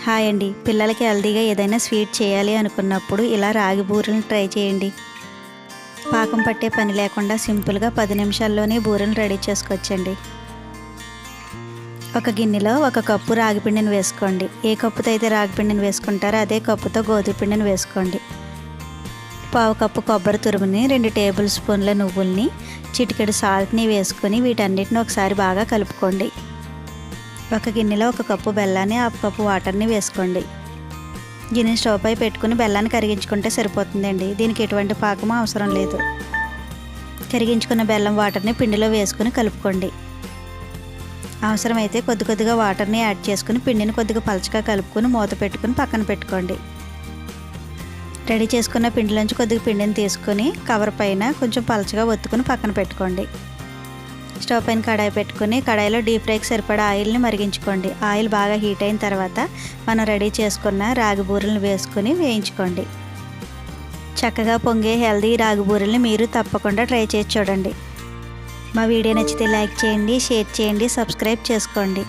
Hi అండి. పిల్లలకి హెల్తీగా ఏదైనా స్వీట్ చేయాలి అనుకున్నప్పుడు ఇలా రాగి బూరెలను ట్రై చేయండి. పాకం పట్టే పని లేకుండా సింపుల్గా 10 నిమిషాల్లోనే బూరెలు రెడీ చేసుకోవచ్చండి. ఒక గిన్నెలో 1 కప్పు రాగి పిండిని వేసుకోండి. ఏ కప్పుతో అయితే రాగి పిండిని వేసుకుంటారో అదే కప్పుతో గోధుమ పిండిని వేసుకోండి. 1/2 కప్పు కొబ్బరి తురుముని, 2 టేబుల్ స్పూన్ల నువ్వుల్ని, చిటికెడు సాల్ట్ని వేసుకొని వీటన్నిటిని ఒకసారి బాగా కలుపుకోండి. ఒక గిన్నెలో 1 కప్పు బెల్లాన్ని, 1/2 కప్పు వాటర్ని వేసుకోండి. గిన్నె స్టవ్ పై పెట్టుకుని బెల్లాన్ని కరిగించుకుంటే సరిపోతుందండి. దీనికి ఎటువంటి పాకము అవసరం లేదు. కరిగించుకున్న బెల్లం వాటర్ని పిండిలో వేసుకుని కలుపుకోండి. అవసరమైతే కొద్దిగా వాటర్ని యాడ్ చేసుకుని పిండిని కొద్దిగా పలచగా కలుపుకొని మూత పెట్టుకుని పక్కన పెట్టుకోండి. రెడీ చేసుకున్న పిండిలోంచి కొద్దిగా పిండిని తీసుకొని కవర్ పైన కొంచెం పలచగా ఒత్తుకుని పక్కన పెట్టుకోండి. స్టవ్ పైన కడాయి పెట్టుకుని కడాయిలో డీప్ ఫ్రైకి సరిపడా ఆయిల్ని మరిగించుకోండి. ఆయిల్ బాగా హీట్ అయిన తర్వాత మనం రెడీ చేసుకున్న రాగి బూరెలను వేసుకొని వేయించుకోండి. చక్కగా పొంగే హెల్తీ రాగి బూరెల్ని మీరు తప్పకుండా ట్రై చేసి చూడండి. మా వీడియో నచ్చితే లైక్ చేయండి, షేర్ చేయండి, సబ్స్క్రైబ్ చేసుకోండి.